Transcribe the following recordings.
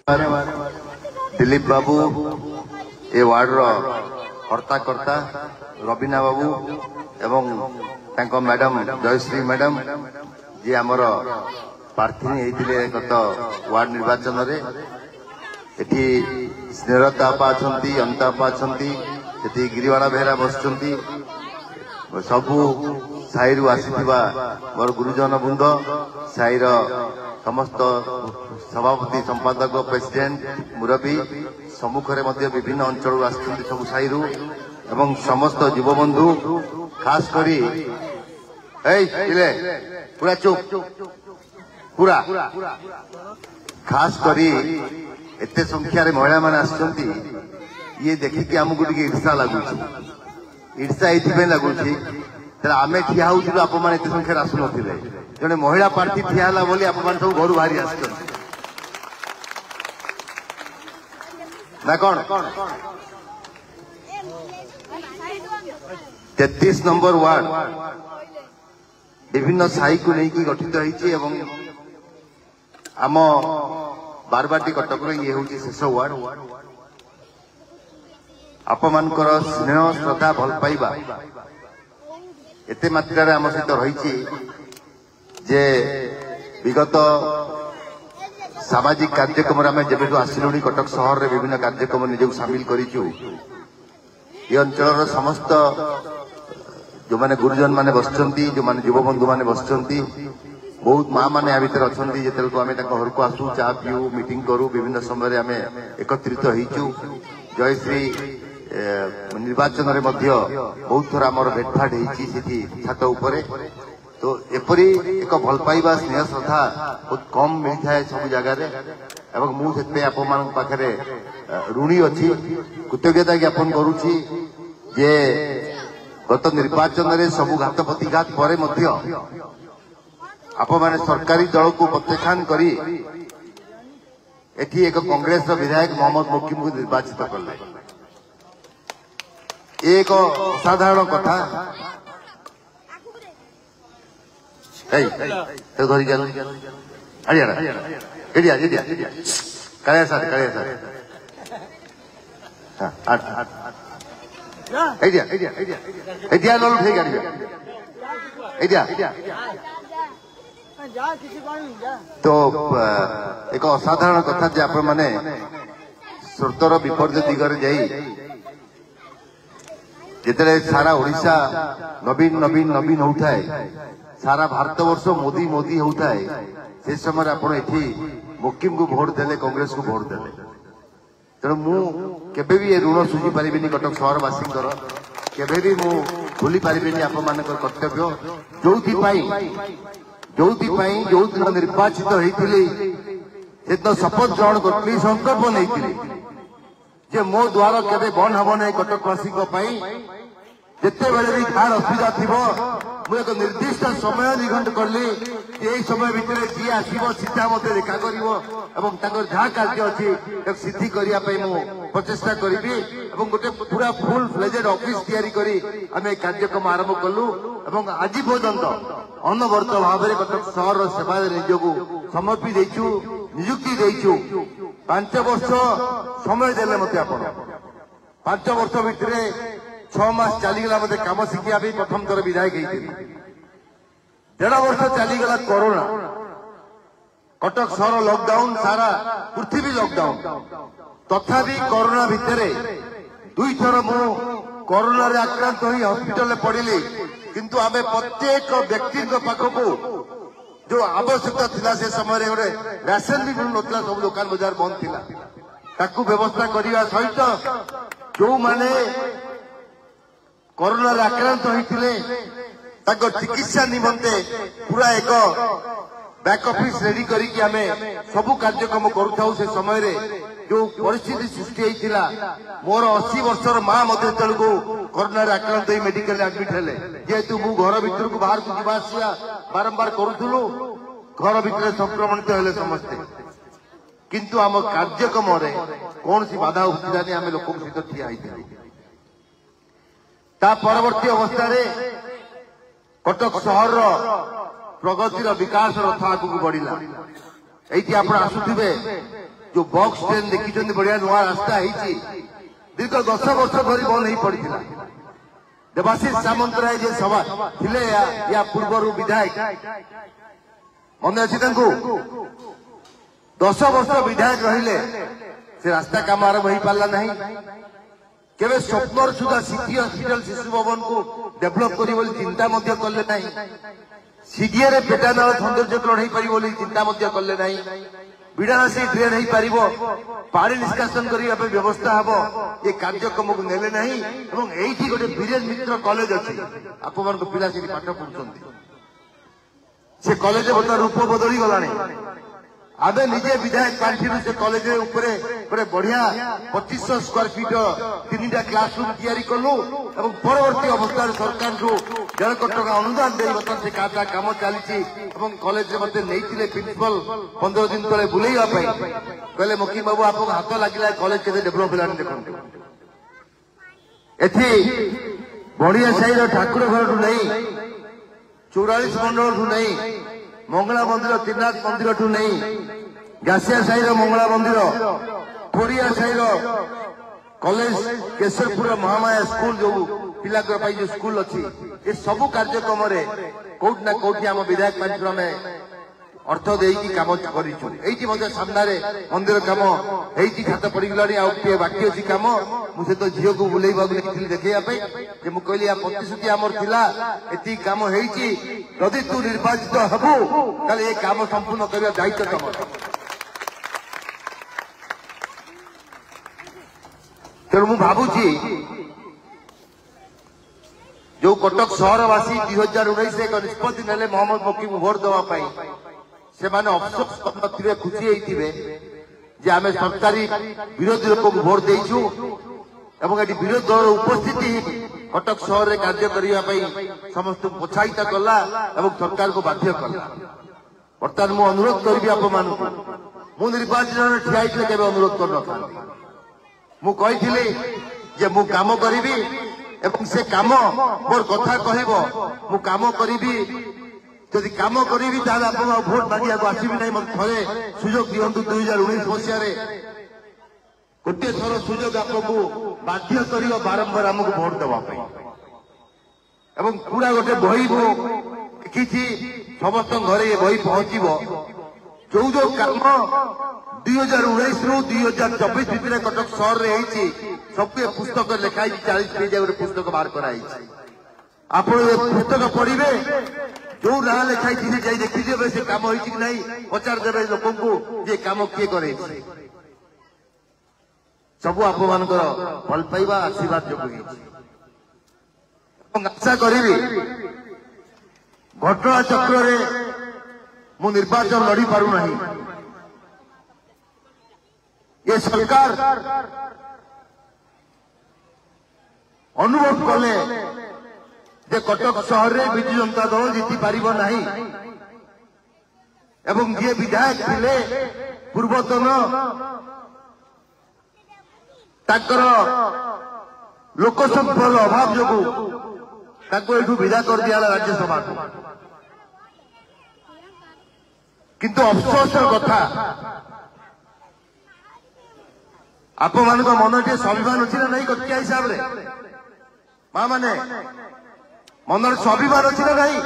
दिलीप बाबू ए ward कर्ता कर्ता रवीना बाबू एवं तांको मैडम जयश्री मैडम जी आमर प्रार्थी होते गत वार्ड निर्वाचन रे एठी स्नेहलता आपा अछंती अनिता आपा अछंती सेठी गिरिवाड़ा बेहरा बसचंती सबू साई आसीथिबा मोर गुरुजन बृंद साईर समस्त सभापति संपादक प्रेसिडेंट मुरबी सम्मुखें विभिन्न अंचल आसुच्च सब साई एवं समस्त युवबंधु खास करी पूरा चुप पूरा खास करी एते संख्यार महिला माने आसुच्चंती ये देखिकी आमको टिके ईर्षा लगुच ईर्षा ये लगुच आमे ठिया होउथिलु आप माने एते संख्यार आसु नथिले जने महिला प्रार्थी ठिया होला बोली आप माने सब घर बाहरी आसछन ना कौन 33 नंबर वार्ड विभिन्न साई को लेकिन गठित होइछि एवं आम बारबाटी कटक ये हूँ शेष वार्ड आप मानकर स्नेह श्रद्धा भल पाइबा एते मात्रा आम सहित रही जे विगत सामाजिक कार्यक्रम आम जब आसिलुणी कटक सहर में विभिन्न कार्यक्रम निजक सामिल करूँ ये अंचल समस्त जो माने गुरुजन माने बसचंती जो माने युवबंधु माने बसचंती बहुत माँ मैंने या भर अच्छा जो आम घर को आसू चा पीऊ मीटिंग करूँ विभिन्न समय आम एकत्रित होइचु जयश्री निर्वाचन रे मध्य बहुत थर आमर भेटफाट होती छात उपरे तो एपरी एक भल पाइबा स्नेह श्रद्धा बहुत कम मिलता है सब जगार एवं मुझे आपण पाखे ऋणी अच्छी कृतज्ञता ज्ञापन करुच्ची जे गत निर्वाचन रे सबु घात प्रतिघात पर आप माने सरकारी दल को प्रत्याख्यान करी एठी एक कांग्रेस विधायक मोहम्मद मुकीम को निर्वाचित कले एक असाधारण कथा धरी तो एक असाधारण कथा जे आपण माने स्रोतर विपर्य दिगरे जाई जिते सारा ओडिशा नवीन नवीन नवीन होता है सारा भारत वर्ष मोदी मोदी होता है से समय आप मुकिम को भोट देले कांग्रेस को भोट देले तेणु मुझे भी ये ऋण सुझी पारिनी कटक सहरवासी केबे भी मु भूली पारिनी आप कर्तव्य जो दिन निर्वाचित होती से शपथ ग्रहण करी संकल्प नहीं जे मो द्वार केबे बंद हम ना कटकवासी जिते बेले भी खार असुविधा थी मुझे एक निर्दिष्ट समय निघंट कली यही समय भितर जी आसो सीधा मत देखा कर जहाँ कार्य अच्छी सिद्धि करने प्रचेषा करी गोटे पूरा फुल फ्लेजेड ऑफिस या कार्यक्रम आरंभ कलु आज पर्यंत अनवर्त भाव में कटक सहर सेवा निजक समर्पी देचु नियुक्ति देचु 5 वर्ष समय देले मत आप 5 वर्ष भितर 6 मास चलीगला मत कम शिखा प्रथम थर विधायक होती 1.5 वर्ष चलीगला कोरोना कटक सहर लॉकडाउन सारा पृथ्वी लॉकडाउन तथापि कोरोना भितर 2 थर मु कोरोना रे आक्रांत होई हॉस्पिटल में पड़िली किंतु आमे प्रत्येक व्यक्ति पाखक जो आवश्यकता थिला से समय रे राशन भी मिलु नथिला सब दुकान बाजार बंद थिला ताकू व्यवस्था करिवा सहित जो माने कोरोना रे आक्रांत होइथिले ताको चिकित्सा निमंते पूरा एक बैक ऑफिस रेडी करी कि हमें सब कार्यक्रम करूथाउ से समय रे जो परिस्थिति सृष्टि होइथिला मोर 80 वर्षर मां मध्य तळको कोरोना रे आक्रांत होई मेडिकल एडमिट हेले जेतु मु घर भीतर को बाहर को जीवासिया बारंबार करूथुलु घर भीतर संक्रमणित हेले समस्ते किंतु आम कार्यक्रम रे कौन सी बाधा उठिलानी आम लोक सहित ठिया होइथिलु ता परवर्ती अवस्था रे कटक सहर प्रगतिर विकास रथ आगू बढ़ला ये आप आसुवे जो बॉक्स ट्रेन देखी बढ़िया नुआ रास्ता दीर्घ 10 वर्ष धरी बंद हो पड़ा। देवाशीष सामंतराय जे सभा थिले या पूर्वर विधायक मन अच्छी 10 वर्ष विधायक रहिले से रास्ता काम आरंभ हो पारा ना केवे स्वप्न सुधा सिटी हॉस्पिटल शिशु भवन को डेभलप करी चिंता कले ना सीडीए रे पेटानाल सौंदर्यकरण हो पार चिंता कले ना विड़ासी ड्रेन हो पार पानी निष्कासन करने व्यवस्था हम ये कार्यक्रम को नेले ना ये गोटे वीरेन मित्र कॉलेज अच्छी आप पिला से पाठ पढ़ुं से कॉलेज बर्तमान रूप बदली गलानी आबे निजे विधायक पार्टी से कॉलेज गोटे बढ़िया 2500 स्क्वायर फीट 3टा क्लासरूम तैयारी कलु और परवर्ती अवस्था सरकार को 1.5 कोटी टका अनुदान दे बर्तमान से काम चली कॉलेज मत नहीं प्रिंसिपल 15 दिन तले बुलेवा कहले मकी बाबू आप हाथ लगे कॉलेज के डेभलप है देखते एथि बढ़िया साई ठाकुर घर नहीं 44 मंडल नहीं मंगला मंदिर त्रिनाथ मंदिर ठू नहीं गासिया साई मंगला मंदिर खोरिया साई कॉलेज केशरपुर महामाया स्कूल जो पिला जो स्कूल अच्छी ये सबू कार्यक्रम कौट ना कौटी आम विधायक पार्टी में अर्थ देकी काम कर सामने मंदिर कम होती खात पड़गला बाकी अच्छी कम मुझे तो झील को बुलेवा देखा कहली प्रतिश्रुति आमर एति कम होदी तू निर्वाचित हबू ताले ये कम संपूर्ण करने दायित्व तुम तेणु मु भावुची जो कटक सहरवासी 2019 एक निष्पत्ति नेले मोहम्मद मकी को भोट देवाई से माने अफसोस करनथिबे खुशी हेइथिबे जे आमे सरकारी विरोधी लोक को भोट देइछु एवं एटी विरोधी दल उपस्थिति कटक शहर रे कार्य करिया पई समस्त प्रोत्साहित कला एवं सरकार को बाध्य कला। बर्तमान मु अनुरोध करबी आप मान मु निर्वाचन रे ठियाइले केबे अनुरोध कर नथा मु कहिथिले जे मु काम करिबी एवं से काम मोर कथा कहबो मु काम करिबी जदि कम करी भोट मांगा आसबि ना मत थे सुजोग दिंतु 2019 मसीह गोटे थर सुजोग आपको बाध्य कर बारंबार आमको भोट देवाई एवं पूरा गोटे बही देखी समस्त घरे बही पहुंचब जो जो कम 2019 रु 2024 भितर कटक सहर में सब पुस्तक लिखाई 40 पेज पुस्तक बाहर कराई आप पुस्तक पढ़े जो ना लिखाई जाई देखीजे से काम होती कि नहीं पचार देवे लोक ये काम किए करे सब आप भल पाइबा आशीर्वाद जो आशा करी घटना चक्र मु निर्वाचन लड़ी पारू नहीं ये सरकार अनुभव कले जे कटक शहर में विजु जनता दल जीति पार नहीं एवं जी विधायक थिले पूर्वतन ताकर लोकसंख्यार अभाव जो विदा कर दिया राज्यसभा को किंतु अफसोस कथा आप मान मन टे स्वाभिमान अच्छी ना नहीं कटिया हिसाब से माँ मैंने मन स्वाभिमान अच्छी ना नहीं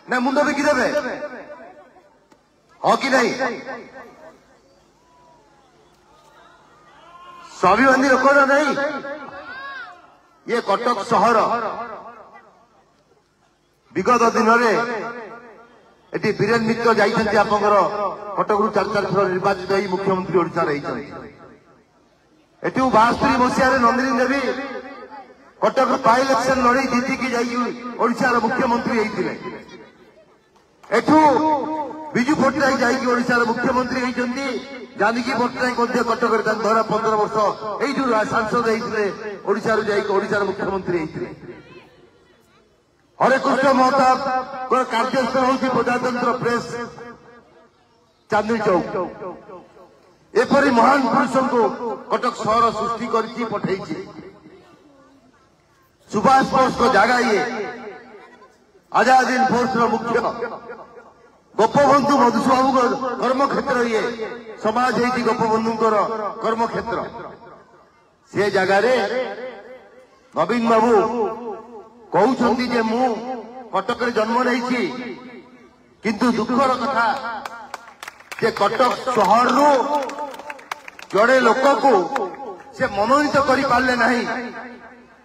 ना मुंड बिकिदेवे हाँ कि नहीं स्वाभिमानी लोक ना नहीं ये कटक सहर विगत दिन में वीरेन मित्र जाइछन्ति आपनकर कटक रु 4 थर निर्वाचित होई मुख्यमंत्री ओडिशा रहिछन्ति एठू 72 मसीह नंदिनी देवी कटक बाय इलेक्शन लड़े जीति की जाई ओडिशा मुख्यमंत्री होइतिले एठू विजु पट्टनायक जाई ओडिशा मुख्यमंत्री होइछन्ति जानकी पट्टनायक कटक धरा 15 वर्ष एठू सांसद होइतिले ओडिशा जाई ओडिशा मुख्यमंत्री होइतिले हरे कृष्ण महताब कार्यस्थल हूँ प्रजातंत्र प्रेस चांदनी चौक एपरी महान पुरुषों को कटक सहर सृष्टि कर पठे सुभाष बोस को जगह ये आजाद हिंद फोर्स मुख्य गोपबंधु मधुसूबाबू कर्मक्षेत्र ये समाज है गोपबंधुंकर कर्मक्षेत्र से जगार नवीन बाबू कहते जे मु कटक जन्म नहीं किंतु दुखर कथा जे कटक सहर रु जड़े लोक को से मनोनीत कर पारे ना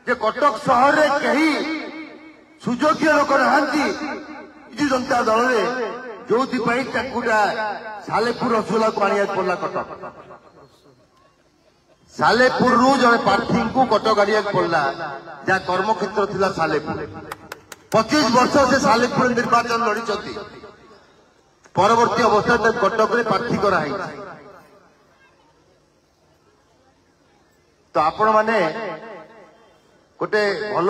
जे कटक सहर रे कहीं सुयोग्य लोक नहांती विजु जनता दल जो सालेपुर रसगोला को आने पड़ा कटक सालेपुर रु जड़े प्रार्थी को कटक आने पड़ा जहाँ कर्मक्षेत्र थिला सालेपुर 25 वर्ष से सालेपुर निर्वाचन लड़ी परवर्ती अवस्था कटक रे प्रार्थी कराई तो आपण माने गोटे भल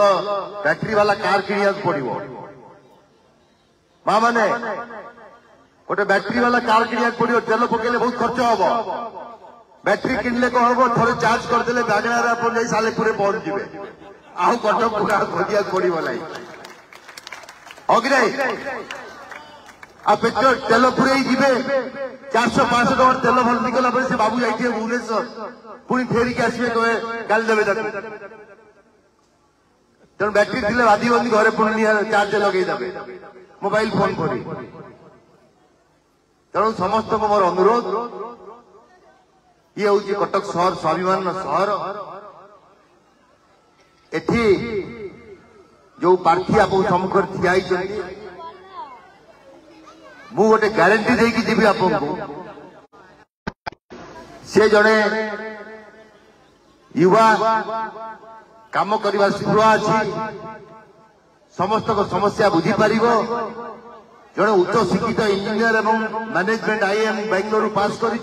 बैटरी वाला कार किनिया पड़ो माँ माने गोटे बैटरी वाला कार किनिया पड़ो तेल पकेले बहुत खर्च हम बैटरी किनले कौन हम थे चार्ज करदे बागणार आप सालेपुर पहुंच जाए आउ कटक पूरा खोजिया पड़ो ना पेट्रोल तेल पुरे जीवे 400-500 टकर तेल भर्ती कला से बाबू जाइए भुवनेश्वर पुणी फेरिक आसवे कहे गाली देवे तेणु बैटरी थे बाधबनी घरे पुणी चार्ज लगेदेवे मोबाइल फोन कर तेणु समस्त मोर अनुरोध ये हूँ कटक सहर स्वाभिमान सहर एठी जो प्रार्थी आप सम्मुखर ठिया मु गोटे ग्यारंटी देकी जीवी आपको से जड़े युवा काम करने स्पृह अच्छी समस्त समस्या बुझी पार जड़े उच्च शिक्षित इंजीनियर एवं मैनेजमेंट आईएम बेंगलुरु पास कर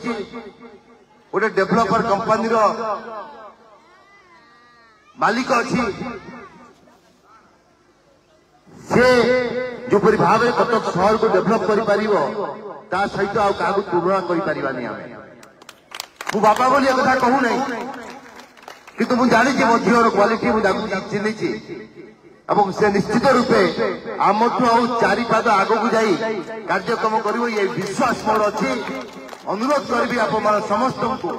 गोटे डेभलपर कंपानी मालिक अच्छी से जो भाव में कटक सहर को डेभलप कर सहित क्या तुलना कर बापा बोली कथा कहू नहीं किंतु मुझे जानी मो झीर क्वालिटी मुझे चिन्ही से निश्चित रूपे आमठू चारि पाद आग को जाई कार्यक्रम कर विश्वास मोर अच्छी अनुरोध करी आप समस्त को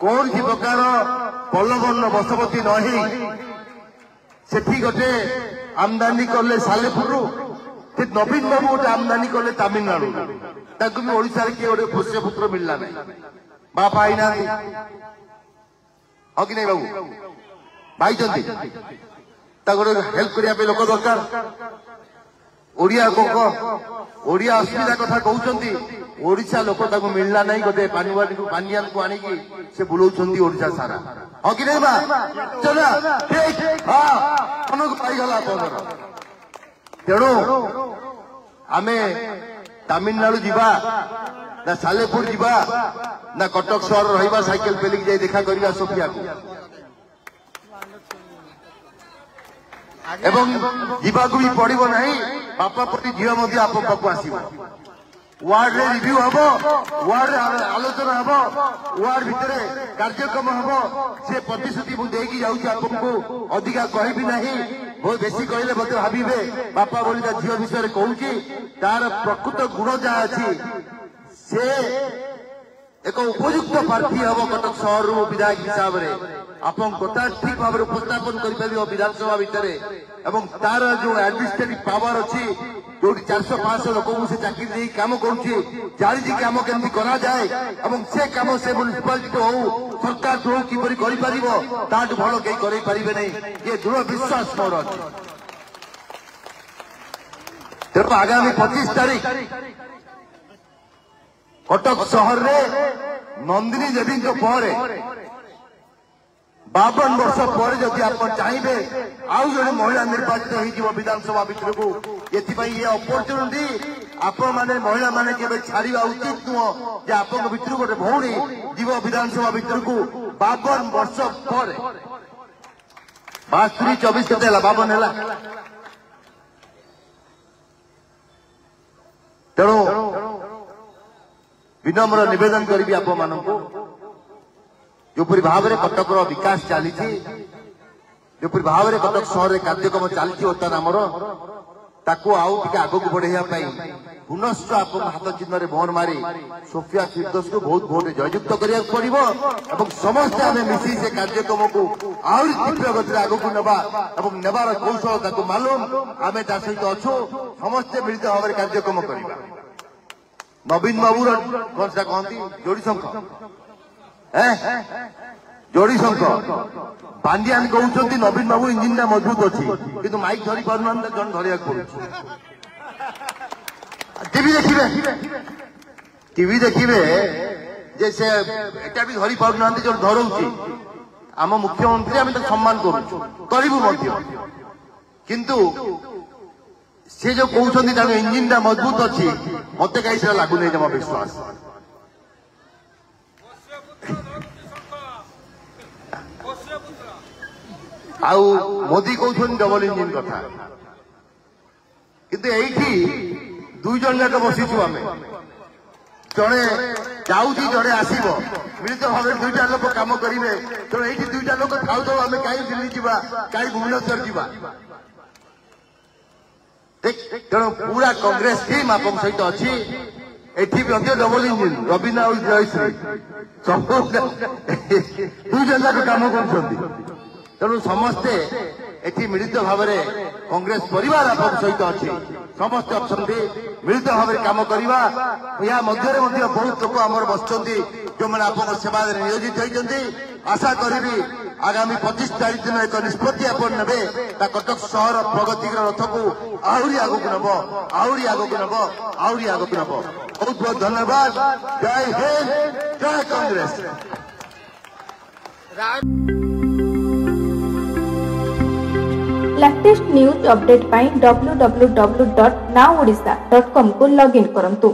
कौन सी प्रकार प्रलोभन बशवर्ती नही गोटे आमदानी कले सालेपुर नवीन बाबू गोटे आमदानी कले तमिलनाडु भी ओडिशा किए गोटे पोष्य पुत्र मिलला नहीं बाप आई ना कि नहीं बाबू भाई गोटे हेल्प करने लोक दरकार ओडिया ओडिया असुविधा कथा कहते ओडिशा लोक मिलला नहीं गोटे पानियान को आनिकी से बुलाऊं ओडिशा सारा हाँ कि नहीं पाईगला तेणु आम तमिलनाडु जीवा ना सालेपुर जीवा ना कटक सहर रहा साइकेल पेलिक जाई देखा करवा सोफिया को एवं जीवाक भी पड़ो ना बापा प्रति झील आप पाक आसो वार्ड रे रिव्यू हम वार्ड रे आलोचना हम वार्ड भितर कार्यक्रम हम से प्रतिश्रुति मुझे आपको अधिका कहबी ना बहुत बेसी कहले मत भावे बापा बोली झील विषय कहूँ तार प्रकृत गुण जहाँ अच्छी से एक उपयुक्त प्रार्थी हम कटक सहर विधायक हिसाब से आप कथा ठीक भाव उपस्थापन कर विधानसभा भितर एवं तार जो एडमिनिस्ट्रेटिव पावर अच्छी जो 400-500 लोक से चाकरी काम करुँची कम केमती करा जाए एवं से कम से म्युनिसिपालिटी हो सरकार थ्रू किपरि करि परिबो ताठु भलो केही करि परिबे नै ये दृढ़ विश्वास मोर अछि तेणु आगामी 25 तारीख कटक सहर रे नंदिनी देवी जो पर 52 वर्ष पर जदि आप चाहिए आउ जड़े महिला निर्वाचित हो विधानसभा भितर को ये अपरच्युनिटी आपण माने महिला माने केबे छाड़िबा उचित नुह जे आपन भितर गोटे भौणी जीव विधानसभा भितर को 52 वर्ष पर 62-24 केते 52 है तेणु विनम्र निवेदन करी आप मानू जोपरी भाव में कटक विकास चली जोपरी भाव में कटक सहर कार्यक्रम चली बर्तमान आमर ताकू आउ टिके आगक बढ़ाइया पुनश्च आप हाथ चिन्ह मोहर मारी सोफिया फिरदोस को बहुत भोट जययुक्त करा पड़ो और समस्ते आम मिसी से कार्यक्रम को आहरी तीव्र गति आगक नेबार कौशल मालूम आम ता सहित अच्छु समस्ते मिलित भाव में कार्यक्रम करवा नवीन बाबू कौन सा कहती जोड़ी शंख जोड़ी शंख पांडियान कहते नवीन बाबू इंजिन टा मजबूत अच्छी कि माइक धरी पार जन धरिया पड़े टीवी देखिए जे से एटा भी धरी पार जो धरौची आम मुख्यमंत्री आम सम्मान करूँ किंतु से जो कहते इंजिन टा मजबूत अच्छी मत कहीं लगुन जमा विश्वास आउ मोदी कहते डबल इंजिन कथा किंतु एठी दुई जन जाक बसीचु आम जड़े जाऊँगी जड़े आसब मिलित भाव में दुईटा लोक कम करेंगे तेणु ये दुईटा लोक खाऊ तो आम कहीं दिल्ली जावा कहीं भुवनेश्वर जावा तेणु पूरा कांग्रेस टीम आप सहित अच्छी एठी भी डबल इंजिन रवीना और जयश्री सब दुई जन जाक कम कर तेणु समस्ते एठी मिलित भाव में कांग्रेस परिवार आप सहित अच्छी समस्ते अच्छा मिलित भाव में कम करवा या मध्य बहुत लोक आम बस जो मैंने आप सेवा नियोजित होती आशा करी आगामी 25 तारीख दिन एक निष्पत्ति आप ने कटक सहर प्रगति रथ को आहरी आगक नब आहरी आगक नब आहरी आगक नब बहुत बहुत धन्यवाद जय हिंद जय कांग्रेस लेटेस्ट न्यूज अपडेट पाई www.nowodisha.com को लॉगिन करंतु।